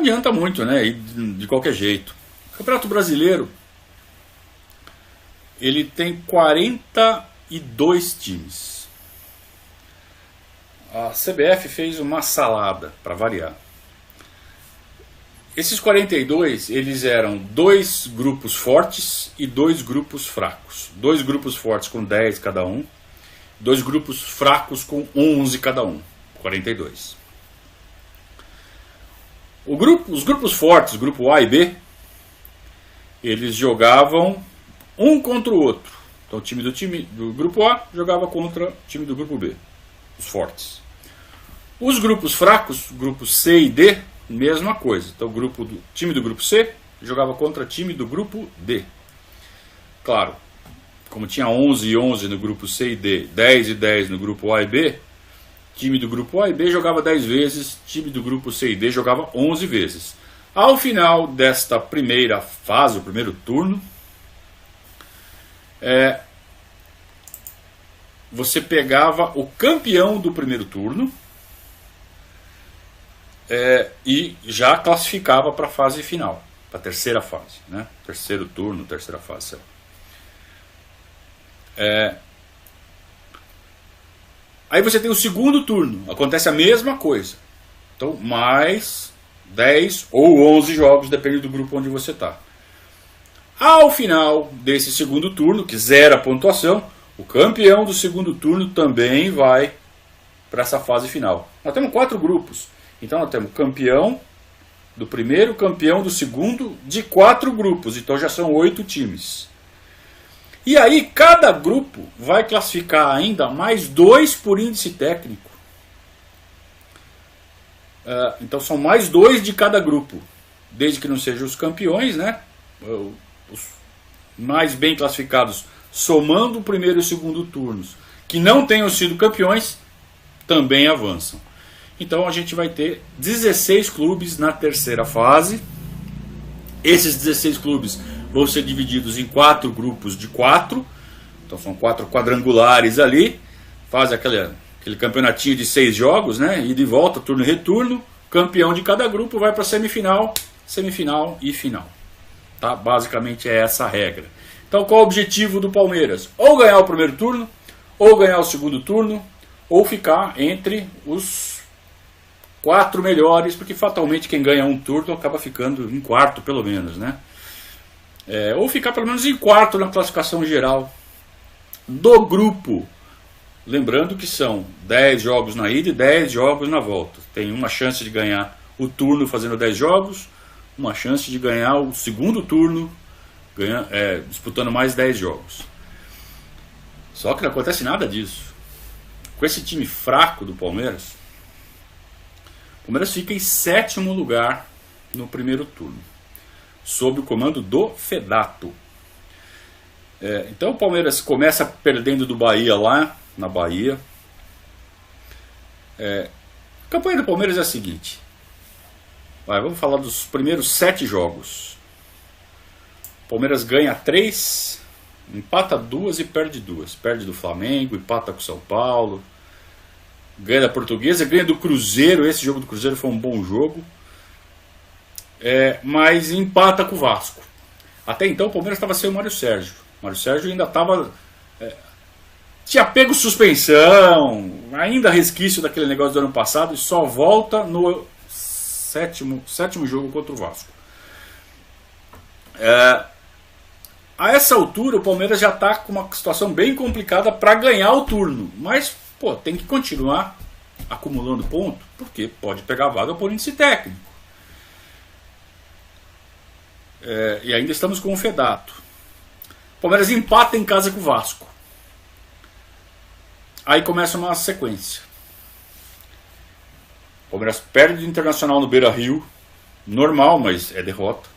adianta muito, né? E de qualquer jeito. O Campeonato Brasileiro, ele tem 42 times. A CBF fez uma salada, para variar. Esses 42, eles eram 2 grupos fortes e 2 grupos fracos. 2 grupos fortes com 10 cada um, 2 grupos fracos com 11 cada um, 42. Os grupos fortes, grupo A e B, eles jogavam um contra o outro. Então o time do grupo A jogava contra o time do grupo B, os fortes. Os grupos fracos, grupos C e D, mesma coisa. Então o time do grupo C jogava contra o time do grupo D. Claro, como tinha 11 e 11 no grupo C e D, 10 e 10 no grupo A e B, time do grupo A e B jogava 10 vezes, time do grupo C e D jogava 11 vezes. Ao final desta primeira fase, o primeiro turno, você pegava o campeão do primeiro turno e já classificava para a fase final, para a terceira fase, né? Terceiro turno, terceira fase. Aí você tem o segundo turno, acontece a mesma coisa. Então, mais 10 ou 11 jogos, depende do grupo onde você está. Ao final desse segundo turno, que zera a pontuação, o campeão do segundo turno também vai para essa fase final. Nós temos 4 grupos. Então nós temos campeão do primeiro, campeão do segundo, de 4 grupos. Então já são 8 times. E aí cada grupo vai classificar ainda mais 2 por índice técnico. Então são mais 2 de cada grupo. Desde que não sejam os campeões, né? Os mais bem classificados, somando o primeiro e o segundo turnos, que não tenham sido campeões, também avançam. Então a gente vai ter 16 clubes na terceira fase. Esses 16 clubes vão ser divididos em 4 grupos de 4. Então são 4 quadrangulares ali. Faz aquele campeonatinho de 6 jogos, né? Ida e volta, turno e retorno. Campeão de cada grupo vai para semifinal, semifinal e final. Tá? Basicamente é essa a regra. Então qual é o objetivo do Palmeiras? Ou ganhar o primeiro turno, ou ganhar o segundo turno, ou ficar entre os 4 melhores, porque fatalmente quem ganha um turno acaba ficando em quarto pelo menos, né? Ou ficar pelo menos em quarto na classificação geral do grupo. Lembrando que são 10 jogos na ida e 10 jogos na volta. Tem uma chance de ganhar o turno fazendo 10 jogos, uma chance de ganhar o segundo turno disputando mais 10 jogos. Só que não acontece nada disso. Com esse time fraco do Palmeiras, o Palmeiras fica em 7º lugar no primeiro turno, sob o comando do Fedato. Então o Palmeiras começa perdendo do Bahia lá na Bahia. A campanha do Palmeiras é a seguinte. Vamos falar dos primeiros 7 jogos. O Palmeiras ganha 3, empata 2 e perde 2. Perde do Flamengo, empata com o São Paulo, ganha da Portuguesa, ganha do Cruzeiro. Esse jogo do Cruzeiro foi um bom jogo, mas empata com o Vasco. Até então o Palmeiras estava sem o Mário Sérgio. O Mário Sérgio ainda estava... tinha pego suspensão, ainda resquício daquele negócio do ano passado, e só volta no sétimo jogo contra o Vasco. A essa altura o Palmeiras já está com uma situação bem complicada para ganhar o turno, mas tem que continuar acumulando ponto, porque pode pegar a vaga por índice técnico. E ainda estamos com o Fedato. O Palmeiras empata em casa com o Vasco. Aí começa uma sequência. O Palmeiras perde do Internacional no Beira-Rio, normal, mas é derrota.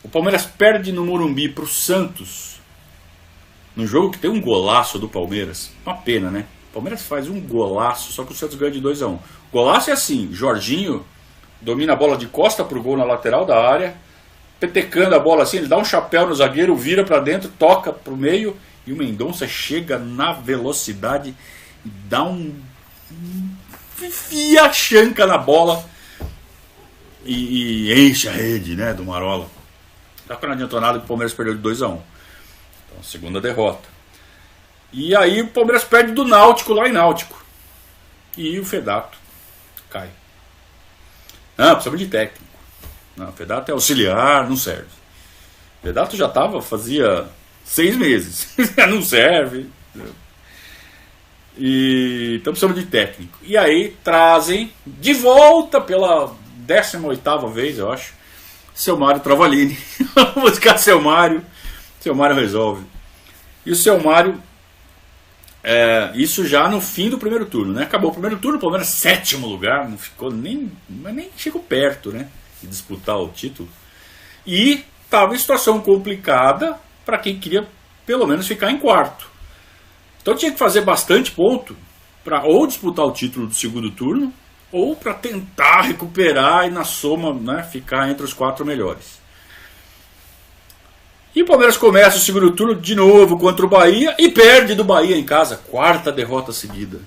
O Palmeiras perde no Morumbi para o Santos, num jogo que tem um golaço do Palmeiras. Uma pena, né? O Palmeiras faz um golaço, só que o Santos ganha de 2-1. O golaço é assim: Jorginho domina a bola de costa pro gol na lateral da área, petecando a bola assim, ele dá um chapéu no zagueiro, vira para dentro, toca pro meio, e o Mendonça chega na velocidade e dá enfia a chanca na bola e enche a rede, né, do Marola. Só que não adiantou nada, o Palmeiras perdeu de 2-1. Então, segunda derrota. E aí o Palmeiras perde do Náutico lá em Náutico. E o Fedato cai. Não, precisa de técnico. Não, o Fedato é auxiliar, não serve. O Fedato já estava, fazia 6 meses. Não serve. Então precisamos de técnico. E aí trazem de volta pela 18ª vez, eu acho, seu Mário Travalini. Vamos buscar seu Mário. Seu Mário resolve. E o seu Mário, isso já no fim do primeiro turno, né? Acabou o primeiro turno, o Palmeiras 7º lugar, não ficou nem chegou perto, né, de disputar o título. E estava em situação complicada para quem queria pelo menos ficar em quarto. Então tinha que fazer bastante ponto para ou disputar o título do segundo turno ou para tentar recuperar e na soma, né, ficar entre os 4 melhores. E o Palmeiras começa o segundo turno de novo contra o Bahia e perde do Bahia em casa, 4ª derrota seguida.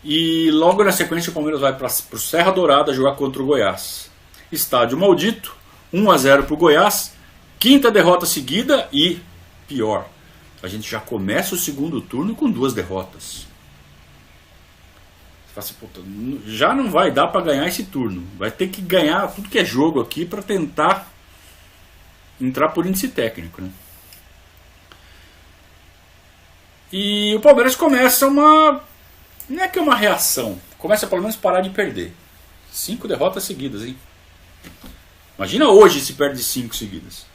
E logo na sequência o Palmeiras vai para o Serra Dourada jogar contra o Goiás. Estádio maldito, 1-0 para o Goiás, 5ª derrota seguida e pior. A gente já começa o segundo turno com 2 derrotas. Você fala assim, puta, já não vai dar para ganhar esse turno. Vai ter que ganhar tudo que é jogo aqui para tentar entrar por índice técnico, né? E o Palmeiras começa uma... Não é que é uma reação. Começa pelo menos a parar de perder. 5 derrotas seguidas, hein? Imagina hoje se perde 5 seguidas.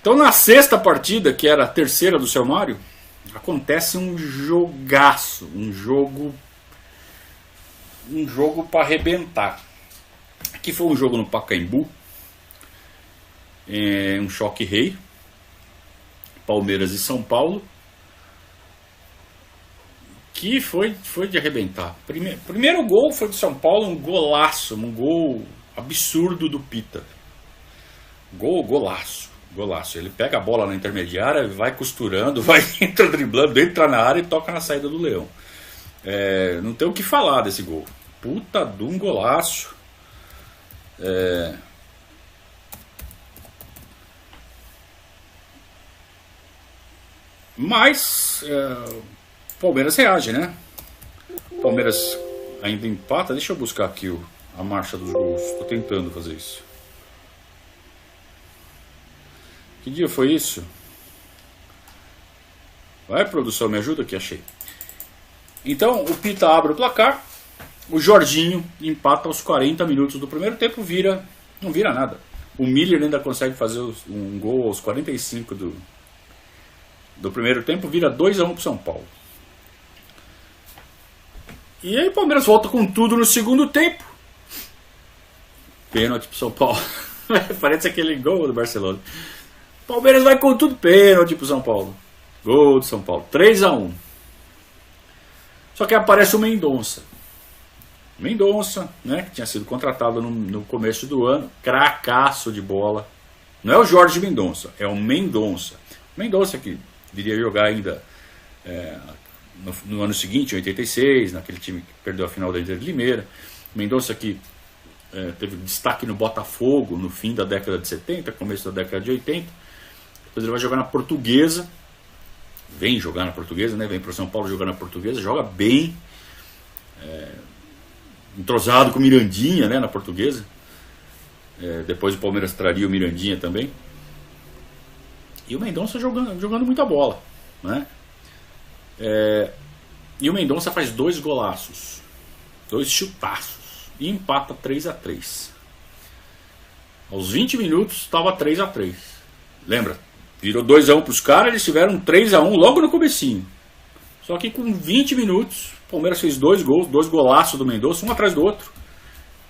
Então na 6ª partida, que era a terceira do seu Mário, acontece um jogaço, um jogo para arrebentar. Aqui foi um jogo no Pacaembu, um choque rei, Palmeiras e São Paulo, que foi de arrebentar. Primeiro gol foi do São Paulo, um golaço, um gol absurdo do Pita. Golaço. Ele pega a bola na intermediária, vai costurando, entra driblando, entra na área e toca na saída do Leão. Não tem o que falar desse gol. Puta de um golaço. Mas o Palmeiras reage, né? O Palmeiras ainda empata. Deixa eu buscar aqui a marcha dos gols. Estou tentando fazer isso. Que dia foi isso? Vai, produção, me ajuda aqui, achei. Então, o Pita abre o placar. O Jorginho empata aos 40 minutos do primeiro tempo. Não vira nada. O Miller ainda consegue fazer um gol aos 45 do primeiro tempo. Vira 2-1 para o São Paulo. E aí o Palmeiras volta com tudo no segundo tempo. Pênalti para o São Paulo. Parece aquele gol do Barcelona. Palmeiras vai com tudo, pênalti pro São Paulo. Gol do São Paulo, 3-1. Só que aparece o Mendonça. Mendonça, né, que tinha sido contratado no começo do ano, cracaço de bola. Não é o Jorge Mendonça, é o Mendonça. Mendonça que viria jogar ainda no ano seguinte, em 86, naquele time que perdeu a final da Inter de Limeira. Mendonça que teve destaque no Botafogo no fim da década de 70, começo da década de 80. Depois ele vai jogar na Portuguesa. Vem jogar na Portuguesa, né? Vem para o São Paulo jogar na Portuguesa. Joga bem. Entrosado com o Mirandinha, né? Na Portuguesa. Depois o Palmeiras traria o Mirandinha também. E o Mendonça jogando muita bola, né? E o Mendonça faz 2 golaços. 2 chutaços. E empata 3-3. Aos 20 minutos estava 3-3. Lembra? Virou 2-1 para os caras, eles tiveram 3-1 logo no comecinho. Só que com 20 minutos, o Palmeiras fez 2 gols, 2 golaços do Mendonça, um atrás do outro.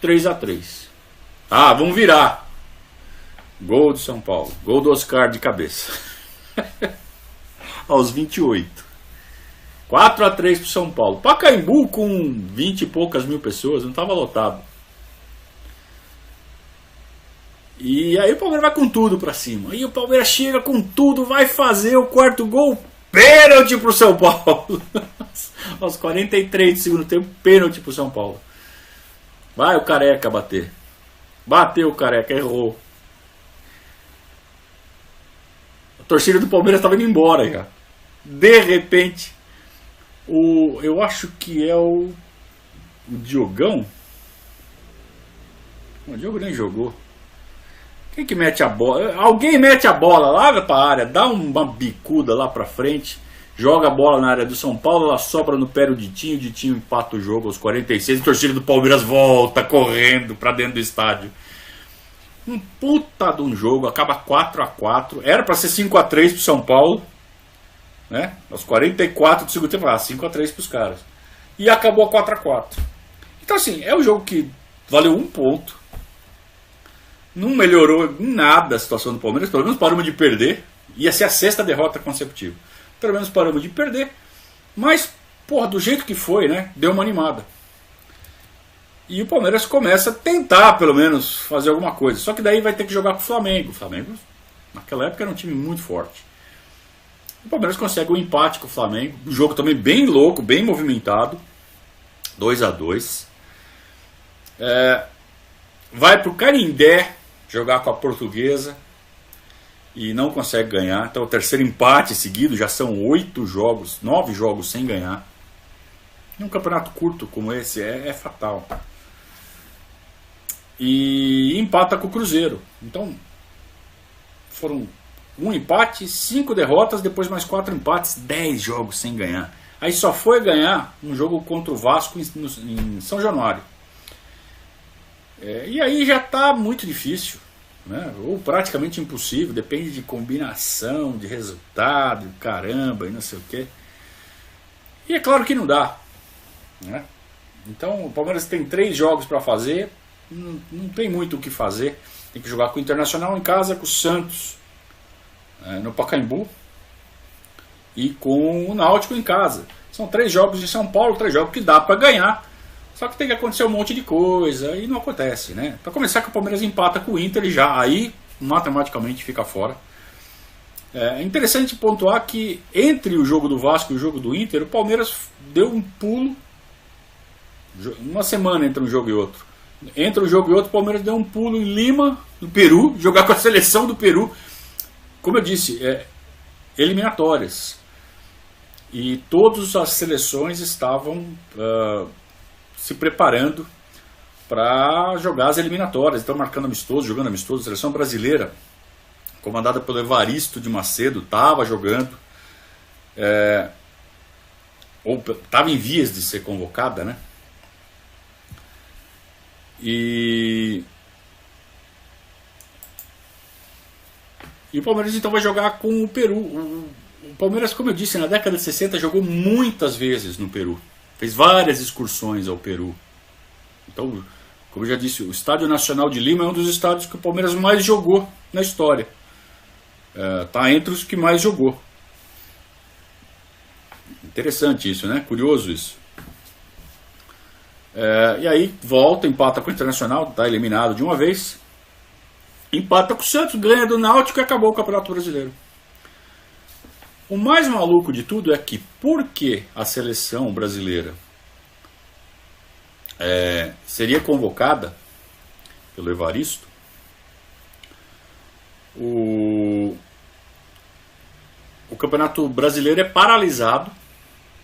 3-3. Ah, vamos virar. Gol do São Paulo. Gol do Oscar de cabeça. Aos 28. 4-3 para o São Paulo. Pacaembu com 20 e poucas mil pessoas, não estava lotado. E aí o Palmeiras vai com tudo pra cima. Aí o Palmeiras chega com tudo, vai fazer o 4º gol. Pênalti pro São Paulo. Aos 43 do segundo tempo, pênalti pro São Paulo. Vai o Careca bater. Bateu o Careca, errou. A torcida do Palmeiras estava indo embora já. De repente, eu acho que é o Diogão. O Diogo nem jogou. Quem que mete a bola? Alguém mete a bola lá pra área, dá uma bicuda lá pra frente, joga a bola na área do São Paulo, ela sobra no pé do Ditinho, o Ditinho empata o jogo aos 46, a torcida do Palmeiras volta correndo pra dentro do estádio. Um puta de um jogo, acaba 4-4, era pra ser 5-3 pro São Paulo, né? Aos 44 do segundo tempo, 5-3 pros caras. E acabou 4-4. Então assim, é um jogo que valeu um ponto. Não melhorou em nada a situação do Palmeiras. Pelo menos paramos de perder. Ia ser a 6ª derrota consecutiva. Pelo menos paramos de perder. Mas, porra, do jeito que foi, né? Deu uma animada. E o Palmeiras começa a tentar, pelo menos, fazer alguma coisa. Só que daí vai ter que jogar com o Flamengo. O Flamengo, naquela época, era um time muito forte. O Palmeiras consegue um empate com o Flamengo. Um jogo também bem louco, bem movimentado. 2-2. Vai pro Canindé jogar com a Portuguesa e não consegue ganhar. Então o terceiro empate seguido, já são 8 jogos, 9 jogos sem ganhar. Num campeonato curto como esse é fatal. E empata com o Cruzeiro. Então foram um empate, 5 derrotas, depois mais 4 empates, 10 jogos sem ganhar. Aí só foi ganhar um jogo contra o Vasco em São Januário. E aí já está muito difícil, né? Ou praticamente impossível, depende de combinação, de resultado, caramba, e não sei o quê. E é claro que não dá, né? Então o Palmeiras tem 3 jogos para fazer, não tem muito o que fazer. Tem que jogar com o Internacional em casa, com o Santos no Pacaembu e com o Náutico em casa. São 3 jogos de São Paulo, 3 jogos que dá para ganhar. Só que tem que acontecer um monte de coisa e não acontece, né? Para começar, que o Palmeiras empata com o Inter e já aí matematicamente fica fora. É interessante pontuar que entre o jogo do Vasco e o jogo do Inter, o Palmeiras deu um pulo, uma semana entre um jogo e outro. Entre um jogo e outro, o Palmeiras deu um pulo em Lima, no Peru, jogar com a seleção do Peru. Como eu disse, eliminatórias. E todas as seleções estavam se preparando para jogar as eliminatórias. Estão marcando amistoso, jogando amistoso. A seleção brasileira, comandada pelo Evaristo de Macedo, estava jogando. Ou estava em vias de ser convocada, né? E o Palmeiras então vai jogar com o Peru. O Palmeiras, como eu disse, na década de 60 jogou muitas vezes no Peru. Fez várias excursões ao Peru. Então, como eu já disse, o Estádio Nacional de Lima é um dos estádios que o Palmeiras mais jogou na história. Está entre os que mais jogou. Interessante isso, né? Curioso isso. E aí volta, empata com o Internacional, está eliminado de uma vez. Empata com o Santos, ganha do Náutico e acabou o Campeonato Brasileiro. O mais maluco de tudo é que, porque a seleção brasileira seria convocada pelo Evaristo, o Campeonato Brasileiro é paralisado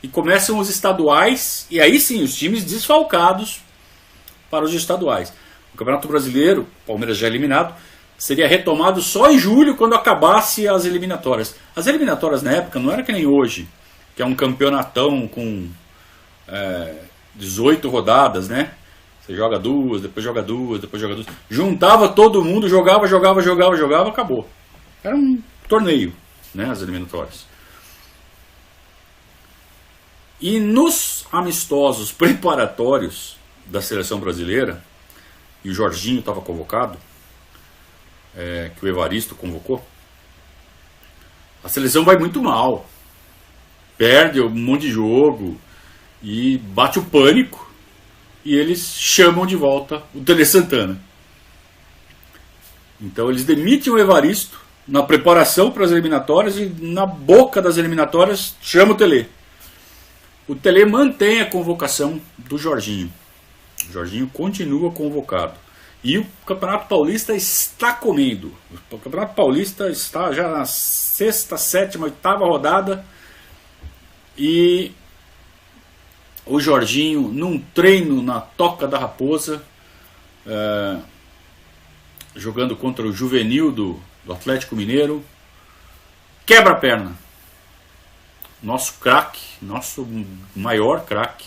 e começam os estaduais, e aí sim, os times desfalcados para os estaduais. O Campeonato Brasileiro, Palmeiras já eliminado, seria retomado só em julho, quando acabasse as eliminatórias. As eliminatórias na época não era que nem hoje, que é um campeonatão com 18 rodadas, né? Você joga 2, depois joga 2, depois joga 2. Juntava todo mundo, jogava, acabou. Era um torneio, né? As eliminatórias. E nos amistosos preparatórios da seleção brasileira, e o Jorginho estava convocado, que o Evaristo convocou, a seleção vai muito mal, perde um monte de jogo e bate o pânico, e eles chamam de volta o Tele Santana. Então eles demitem o Evaristo na preparação para as eliminatórias, e na boca das eliminatórias chama o Tele. O Tele mantém a convocação do Jorginho. O Jorginho continua convocado. E o Campeonato Paulista está comendo. O Campeonato Paulista está já na 6ª, 7ª, 8ª rodada. E o Jorginho, num treino na Toca da Raposa, jogando contra o juvenil do Atlético Mineiro, quebra a perna. Nosso craque, nosso maior craque.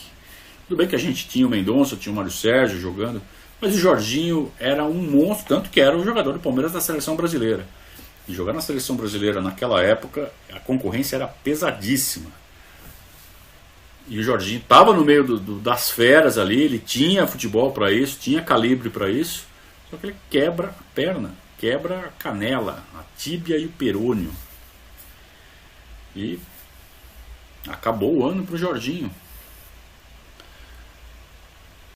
Tudo bem que a gente tinha o Mendonça, tinha o Mário Sérgio jogando, mas o Jorginho era um monstro, tanto que era o jogador do Palmeiras da seleção brasileira. E jogar na seleção brasileira naquela época, a concorrência era pesadíssima. E o Jorginho estava no meio das feras ali, ele tinha futebol para isso, tinha calibre para isso, só que ele quebra a perna, quebra a canela, a tíbia e o perônio. E acabou o ano para o Jorginho.